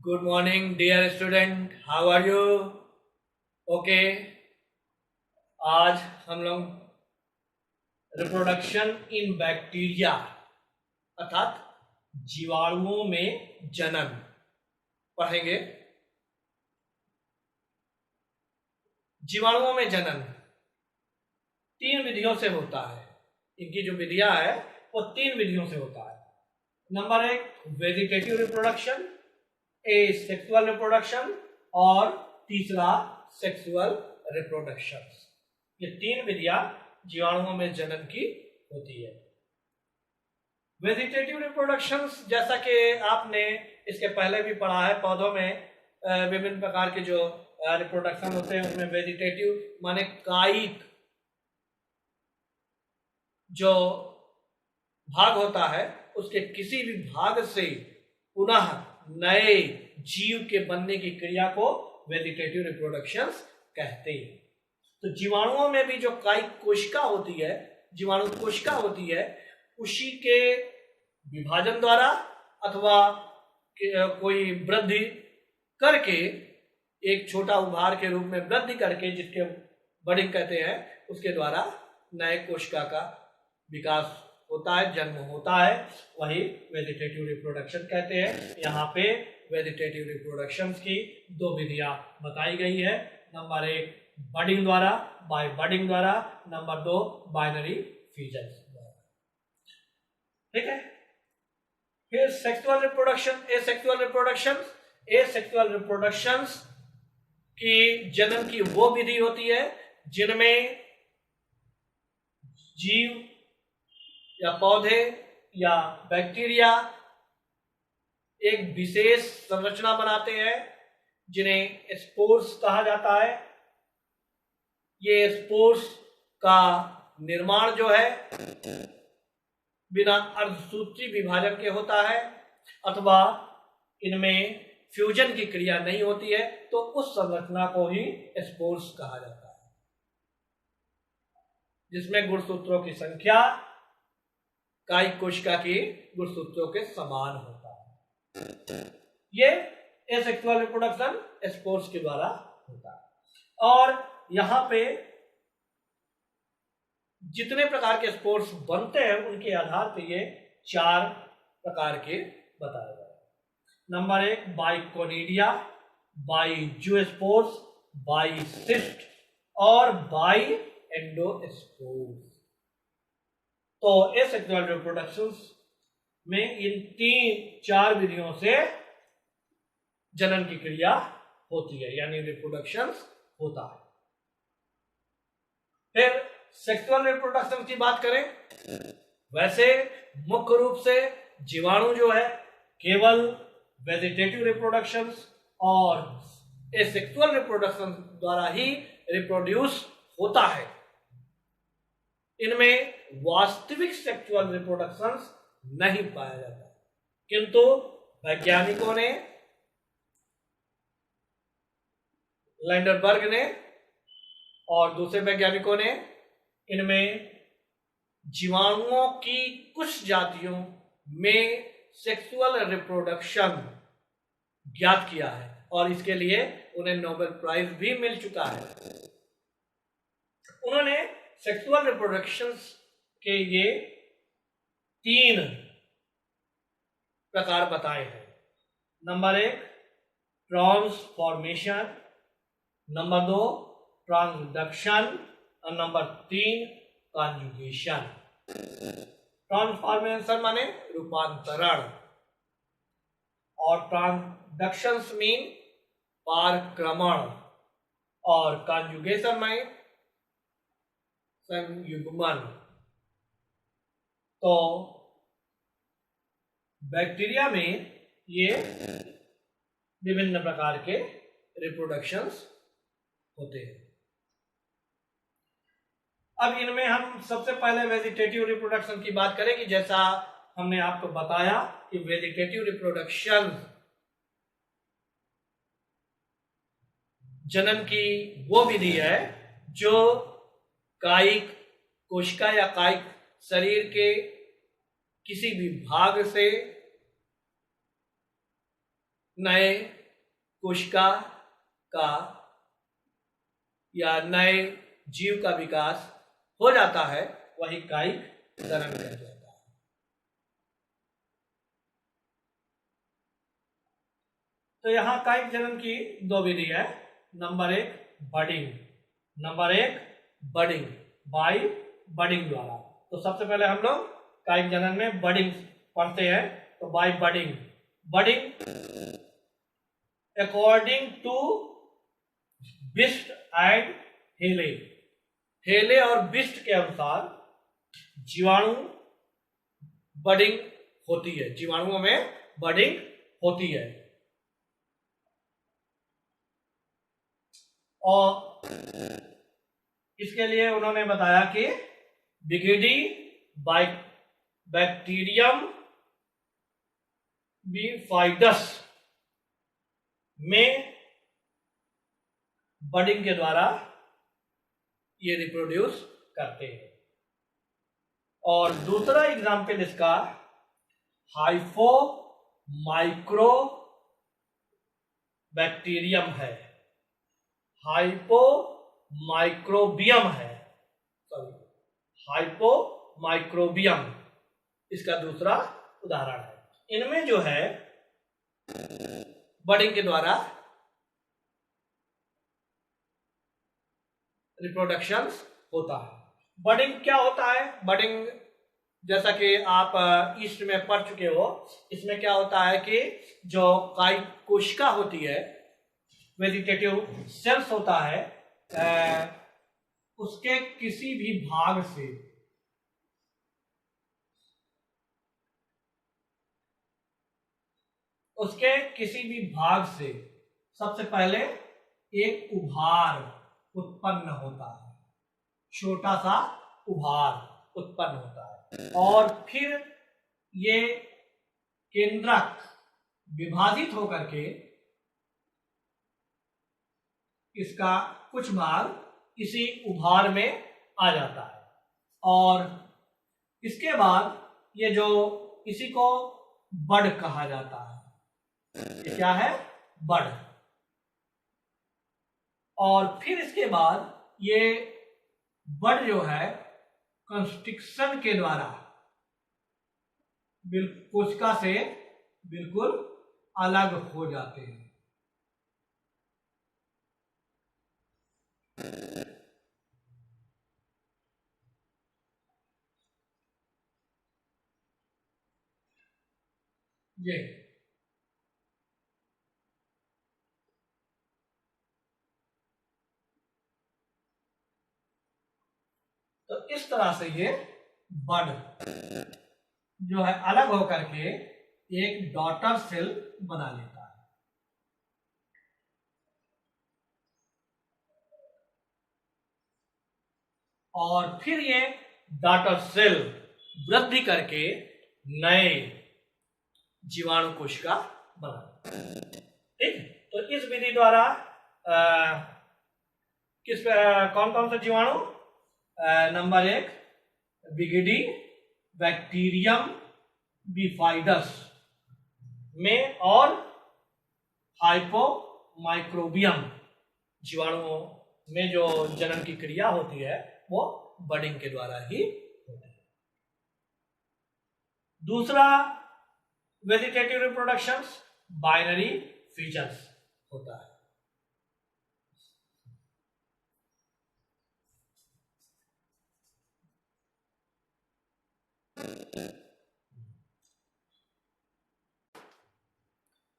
Good morning dear student, how are you? Okay, आज हम लोग रिप्रोडक्शन इन बैक्टीरिया अर्थात जीवाणुओं में जनन पढ़ेंगे। जीवाणुओं में जनन 3 विधियों से होता है। इनकी जो विधियां है वो 3 विधियों से होता है। नंबर 1 वेजिटेटिव रिप्रोडक्शन, ए सेक्सुअल रिप्रोडक्शन और तीसरा सेक्सुअल रिप्रोडक्शन। ये 3 विधियां जीवाणुओं में जनन की होती है। वेजिटेटिव रिप्रोडक्शन जैसा कि आपने इसके पहले भी पढ़ा है, पौधों में विभिन्न प्रकार के जो रिप्रोडक्शन होते हैं उसमें वेजिटेटिव माने कायिक जो भाग होता है उसके किसी भी भाग से पुनः नए जीव के बनने की क्रिया को वेजिटेटिव रिप्रोडक्शन कहते हैं। तो जीवाणुओं में भी जो कायिक कोशिका होती है, जीवाणु कोशिका होती है, उसी के विभाजन द्वारा अथवा कोई वृद्धि करके, एक छोटा उभार के रूप में वृद्धि करके जिसके बडिंग कहते हैं, उसके द्वारा नए कोशिका का विकास होता है, जन्म होता है, वही वेजिटेटिव रिप्रोडक्शन कहते हैं। यहाँ पे वेजिटेटिव रिप्रोडक्शन की 2 विधियां बताई गई है। नंबर 1 बडिंग द्वारा, बाय बडिंग द्वारा। नंबर 2 बाइनरी फ्यूजन द्वारा। ठीक है। फिर सेक्सुअल रिप्रोडक्शन, एसेक्सुअल रिप्रोडक्शन की जनन की वो विधि होती है जिनमें जीव या पौधे या बैक्टीरिया एक विशेष संरचना बनाते हैं जिन्हें स्पोर्स कहा जाता है। ये स्पोर्स का निर्माण जो है बिना अर्धसूत्री विभाजन के होता है, अथवा इनमें फ्यूजन की क्रिया नहीं होती है, तो उस संरचना को ही स्पोर्स कहा जाता है, जिसमें गुणसूत्रों की संख्या कायिक कोशिका की गुणसूत्रों के समान होता है। ये एसेक्सुअल रिप्रोडक्शन स्पोर्स के द्वारा होता है। और यहां पे जितने प्रकार के स्पोर्स बनते हैं उनके आधार पर ये 4 प्रकार के बताए गए। नंबर 1 बाइकोनिडिया, बाइजोस्पोर्स, बाइसिस्ट और बाइ एंडोस्पोर्स। तो एसेक्सुअल रिप्रोडक्शन में इन 3-4 विधियों से जनन की क्रिया होती है, यानी रिप्रोडक्शन होता है। फिर सेक्सुअल रिप्रोडक्शन की बात करें, वैसे मुख्य रूप से जीवाणु जो है केवल वेजिटेटिव रिप्रोडक्शन और एसेक्सुअल रिप्रोडक्शन द्वारा ही रिप्रोड्यूस होता है। इनमें वास्तविक सेक्सुअल रिप्रोडक्शन नहीं पाया जाता, किंतु वैज्ञानिकों ने, लैंडरबर्ग ने और दूसरे वैज्ञानिकों ने इनमें जीवाणुओं की कुछ जातियों में सेक्सुअल रिप्रोडक्शन ज्ञात किया है और इसके लिए उन्हें नोबेल प्राइज भी मिल चुका है। उन्होंने सेक्सुअल रिप्रोडक्शन के ये 3 प्रकार बताए हैं। नंबर 1 ट्रांसफॉर्मेशन, नंबर 2 ट्रांसडक्शन और नंबर 3 कॉन्जुगेशन। ट्रांसफॉर्मेशन माने रूपांतरण और ट्रांसडक्शन मीन पारक्रमण और कॉन्जुगेशन माने संयुग्मन। तो बैक्टीरिया में ये विभिन्न प्रकार के रिप्रोडक्शंस होते हैं। अब इनमें हम सबसे पहले वेजिटेटिव रिप्रोडक्शन की बात करें कि जैसा हमने आपको बताया कि वेजिटेटिव रिप्रोडक्शन जनन की वो विधि है जो कायिक कोशिका या कायिक शरीर के किसी भी भाग से नए कोशिका का या नए जीव का विकास हो जाता है, वही कायिक जनन कहलाता है। तो यहां कायिक जनन की दो विधि है। नंबर एक बडिंग बाय बडिंग द्वारा। तो सबसे पहले हम लोग कायिक जनन में बडिंग पढ़ते हैं। तो बाय बडिंग अकॉर्डिंग टू बिस्ट एंड हेले और बिस्ट के अनुसार जीवाणु बडिंग होती है, जीवाणुओं में बडिंग होती है। और इसके लिए उन्होंने बताया कि बिगिडी बैक्टीरियम बिफाइडस में बडिंग के द्वारा ये रिप्रोड्यूस करते हैं। और दूसरा एग्जाम्पल इसका हाइफो माइक्रो बैक्टीरियम है, हाइपो माइक्रोबियम इसका दूसरा उदाहरण है। इनमें जो है बडिंग के द्वारा रिप्रोडक्शन होता है। बडिंग क्या होता है? बडिंग जैसा कि आप ईस्ट में पढ़ चुके हो, इसमें क्या होता है कि जो कायिक कोशिका होती है, वेजिटेटिव सेल्स होता है, उसके किसी भी भाग से सबसे पहले एक उभार उत्पन्न होता है, छोटा सा उभार उत्पन्न होता है, और फिर ये केंद्रक विभाजित होकर के इसका कुछ भाग इसी उभार में आ जाता है। और इसके बाद ये जो इसी को बड कहा जाता है, ये क्या है? बड। और फिर इसके बाद ये बड जो है कंस्ट्रिक्शन के द्वारा कोशिका से बिल्कुल अलग हो जाते हैं। ये तो इस तरह से ये बड जो है अलग होकर के एक डॉटर सेल बना लेता है। और फिर ये डॉटर सेल वृद्धि करके नए जीवाणु कोशिका बना। ठीक, तो इस विधि द्वारा कौन कौन से जीवाणु? नंबर एक बिगिडी बैक्टीरियम बिफाइडस में और हाइपो माइक्रोबियम जीवाणुओं में जो जनन की क्रिया होती है वो बडिंग के द्वारा ही होती है। दूसरा वेजिटेटिव रिप्रोडक्शन बाइनरी फीचर्स होता है।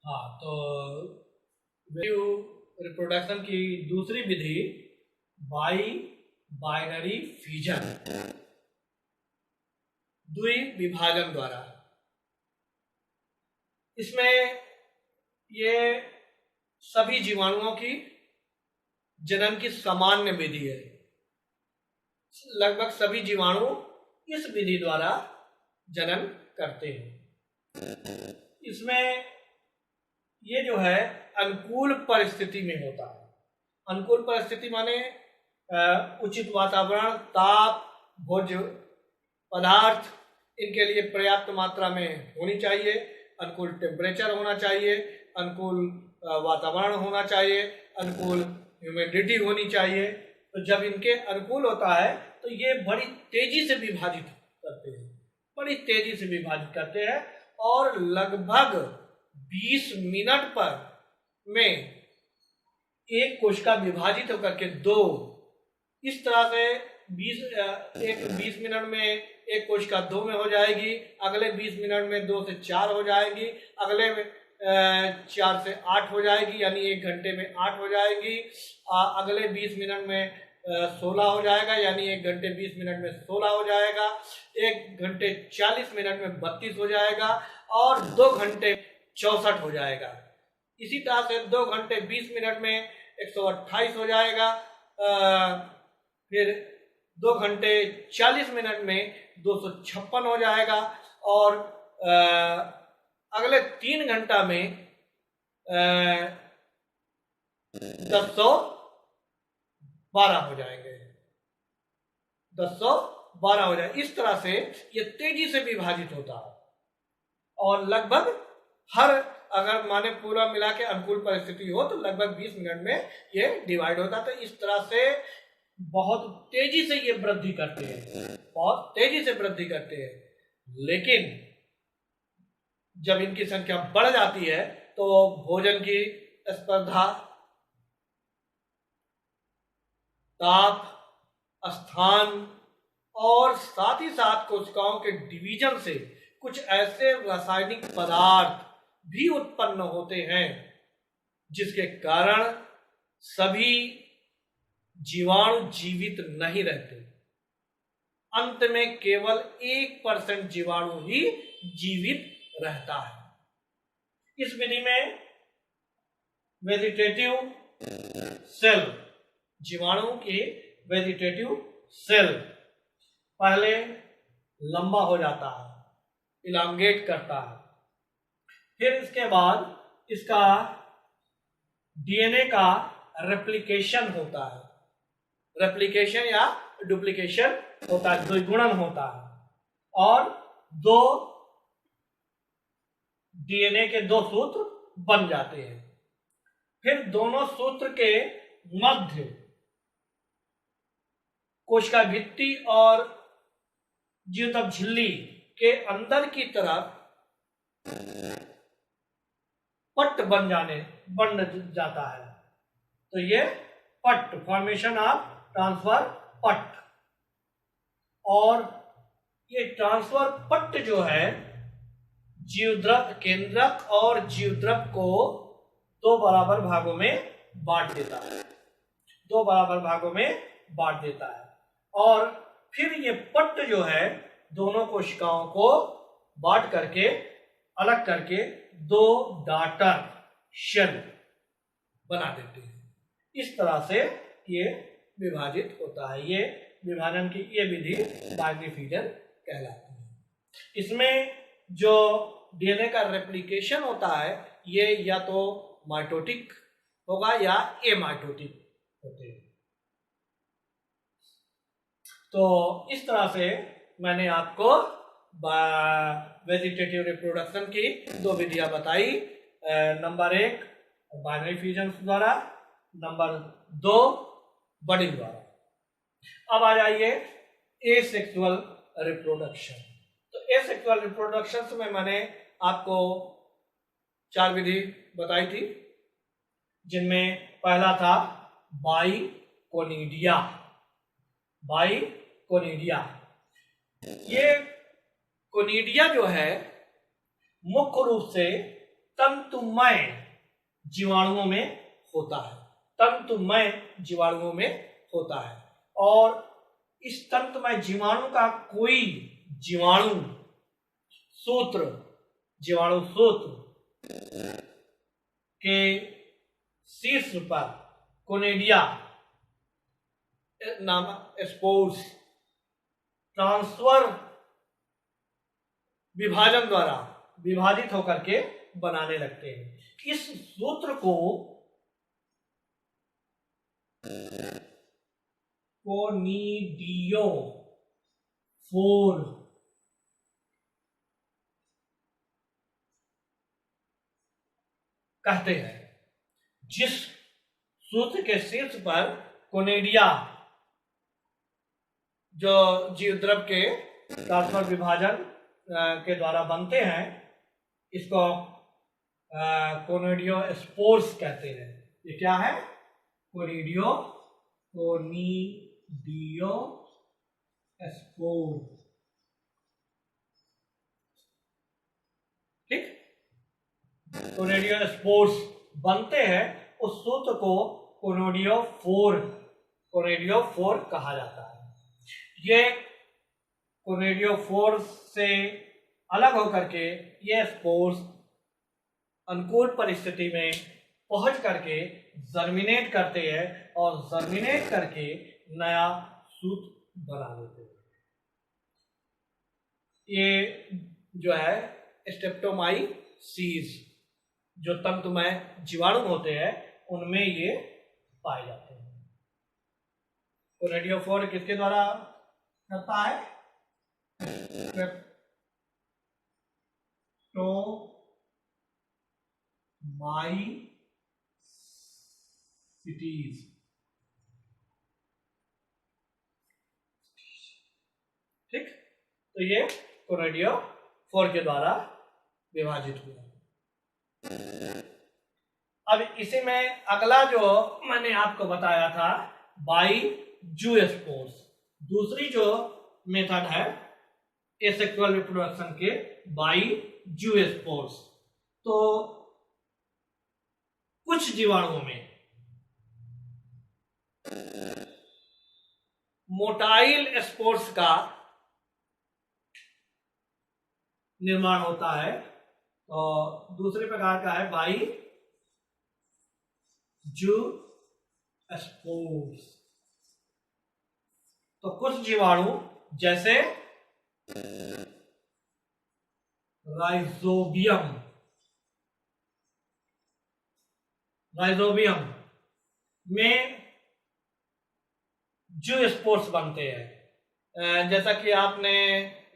हाँ, तो रिप्रोडक्शन की दूसरी विधि बाइनरी फ्यूजन, द्विविभाजन द्वारा। इसमें ये सभी जीवाणुओं की जनन की सामान्य विधि है। लगभग सभी जीवाणु इस विधि द्वारा जनन करते हैं। इसमें ये जो है अनुकूल परिस्थिति में होता है। अनुकूल परिस्थिति माने उचित वातावरण, ताप, भोज्य पदार्थ इनके लिए पर्याप्त मात्रा में होनी चाहिए। अनुकूल टेम्परेचर होना चाहिए, अनुकूल वातावरण होना चाहिए, अनुकूल ह्यूमिडिटी होनी चाहिए। तो जब इनके अनुकूल होता है तो ये बड़ी तेजी से विभाजित करते हैं, बड़ी तेजी से विभाजित करते हैं और लगभग 20 मिनट पर में एक कोशिका विभाजित होकर के दो, इस तरह से 20 मिनट में एक कोशिका 2 में हो जाएगी, अगले 20 मिनट में 2 से 4 हो जाएगी, अगले में 4 से 8 हो जाएगी, यानी 1 घंटे में 8 हो जाएगी, अगले 20 मिनट में 16 हो जाएगा, यानी 1 घंटे 20 मिनट में 16 हो जाएगा, 1 घंटे 40 मिनट में 32 हो जाएगा और 2 घंटे 64 हो जाएगा। इसी तरह से 2 घंटे 20 मिनट में 128 हो जाएगा, फिर 2 घंटे 40 मिनट में 256 हो जाएगा और अगले 3 घंटा में 1012 हो जाएंगे, 1012 हो जाए। इस तरह से ये तेजी से विभाजित होता है और लगभग हर, अगर माने पूरा मिला के अनुकूल परिस्थिति हो तो लगभग 20 मिनट में ये डिवाइड होता है। तो इस तरह से बहुत तेजी से ये वृद्धि करते हैं, बहुत तेजी से वृद्धि करते हैं। लेकिन जब इनकी संख्या बढ़ जाती है तो भोजन की स्पर्धा, ताप, स्थान और साथ ही साथ कोशिकाओं के डिवीजन से कुछ ऐसे रासायनिक पदार्थ भी उत्पन्न होते हैं जिसके कारण सभी जीवाणु जीवित नहीं रहते। अंत में केवल 1% जीवाणु ही जीवित रहता है। इस विधि में वेजिटेटिव सेल, जीवाणु की वेजिटेटिव सेल पहले लंबा हो जाता है, इलांगेट करता है, फिर इसके बाद इसका डीएनए का रेप्लिकेशन होता है, रेप्लिकेशन या डुप्लीकेशन होता है, द्विगुणन होता है और 2 डीएनए के 2 सूत्र बन जाते हैं। फिर दोनों सूत्र के मध्य कोशिका भित्ति और जीवतप झिल्ली के अंदर की तरफ पट्ट बन जाता है। तो ये पट्ट, फॉर्मेशन ऑफ ट्रांसफर पट्ट, और ये ट्रांसफर पट्ट जो है जीवद्रव केंद्रक और जीवद्रव को 2 बराबर भागों में बांट देता है, 2 बराबर भागों में बांट देता है। और फिर ये पट्ट जो है दोनों कोशिकाओं को बांट करके, अलग करके 2 डॉटर शेल बना देते हैं। इस तरह से ये विभाजित होता है। ये विभाजन की ये विधि बाइनरी फिजन कहलाती है। इसमें जो डीएनए का रेप्लिकेशन होता है ये या तो माइटोटिक होगा या एमाइटोटिक होते हैं। तो इस तरह से मैंने आपको वेजिटेटिव रिप्रोडक्शन की 2 विधियां बताई। नंबर 1 बाइनरी फ्यूजन द्वारा, नंबर 2 बडिंग द्वारा। अब आ जाइए एसेक्सुअल रिप्रोडक्शन। तो एसेक्सुअल रिप्रोडक्शन में मैंने आपको 4 विधि बताई थी, जिनमें पहला था बाइकोनिडिया। बाइकोनिडिया, ये कोनिडिया जो है मुख्य रूप से तंतुमय जीवाणुओं में होता है, तंतुमय जीवाणुओं में होता है। और इस तंतुमय जीवाणु का कोई जीवाणु सूत्र, जीवाणु सूत्र के शीर्ष पर कोनिडिया नामक स्पोर्स ट्रांसफर विभाजन द्वारा विभाजित होकर के बनाने लगते हैं। इस सूत्र को कोनिडियो फोर कहते हैं। जिस सूत्र के शीर्ष पर कोनिडिया जो जीवद्रव के परस्पर विभाजन के द्वारा बनते हैं, इसको कोनिडियोस्पोर्स कहते हैं। ये क्या है? कोनिडियोस्पोर। ठीक, कोनिडियोस्पोर्स बनते हैं, उस सूत्र को कोनिडियोफोर कहा जाता है। ये कोनिडियोफोर से अलग होकर के ये स्पोर्स अनुकूल परिस्थिति में पहुंच करके जर्मिनेट करते हैं और जर्मिनेट करके नया सूत बना देते हैं। ये जो है स्ट्रेप्टोमाइसीज जो तंतुमय जीवाणु होते हैं उनमें ये पाए जाते हैं। तो रेडियोफोर किसके द्वारा करता है? स्ट्रेप्टोमाइसीज। ठीक, तो ये कोनिडियोफोर के द्वारा विभाजित हुआ। अब इसी में अगला जो मैंने आपको बताया था बाइजूस्पोर्स, दूसरी जो मेथड है एसेक्सुअल रिप्रोडक्शन के, बाइजूस्पोर्स। तो कुछ जीवाणुओं में मोटाइल स्पोर्स का निर्माण होता है, तो दूसरे प्रकार का है बाइजूस्पोर्स। तो कुछ जीवाणु जैसे राइजोबियम में जूस्पोर्स बनते हैं। जैसा कि आपने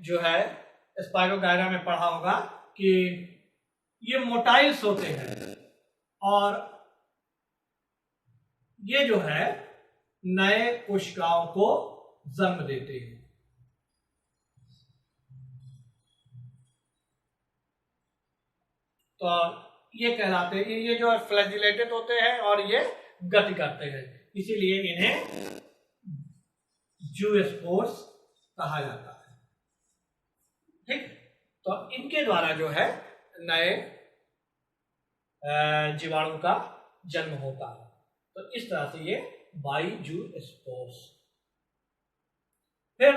जो है स्पाइरोगायरा में पढ़ा होगा कि ये मोटाइल्स होते हैं और ये जो है नए कोशिकाओं को जन्म देते हैं। तो ये कहलाते हैं, ये जो फ्लैजिलेटेड होते हैं और ये गति करते हैं, इसीलिए इन्हें जूस्पोर्स कहा जाता है। ठीक, तो इनके द्वारा जो है नए जीवाणु का जन्म होता है। तो इस तरह से ये बाइजूस्पोर्स। फिर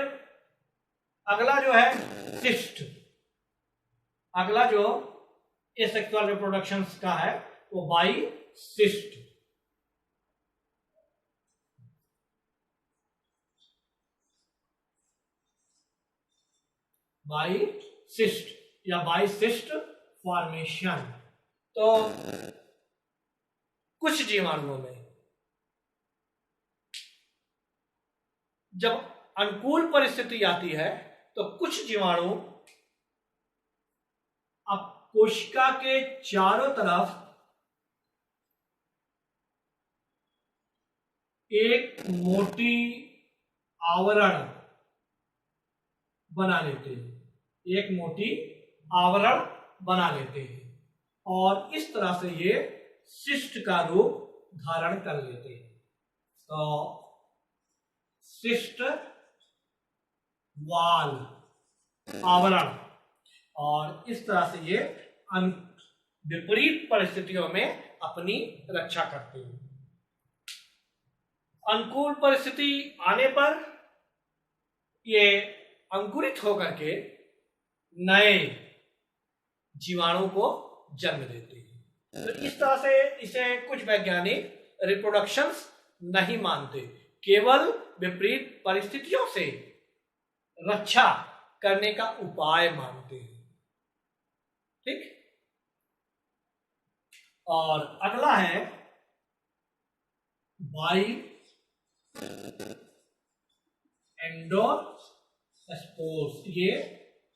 अगला जो है सिस्ट। अगला जो एसेक्सुअल रिप्रोडक्शन का है वो बाइसिस्ट। बाइसिस्ट या बाइसिस्ट फॉर्मेशन। तो कुछ जीवाणुओं में जब अनुकूल परिस्थिति आती है तो कुछ जीवाणु अब कोशिका के चारों तरफ एक मोटी आवरण बना लेते हैं, एक मोटी आवरण बना लेते हैं और इस तरह से ये सिस्ट का रूप धारण कर लेते हैं। तो सिस्ट वाल, आवरण, और इस तरह से ये विपरीत परिस्थितियों में अपनी रक्षा करते हैं। अनुकूल परिस्थिति आने पर ये अंकुरित होकर के नए जीवाणु को जन्म देते हैं। तो इस तरह से इसे कुछ वैज्ञानिक रिप्रोडक्शंस नहीं मानते, केवल विपरीत परिस्थितियों से रक्षा करने का उपाय मानते हैं। ठीक, और अगला है एंडोस्पोर्स। ये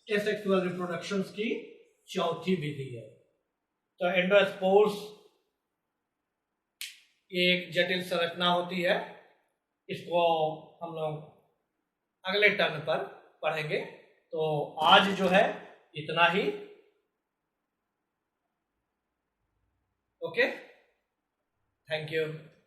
एसेक्सुअल रिप्रोडक्शन की चौथी विधि है। तो एंडोस्पोर्स एक जटिल संरचना होती है। इसको हम लोग अगले टर्न पर पढ़ेंगे। तो आज जो है इतना ही। Okay, thank you.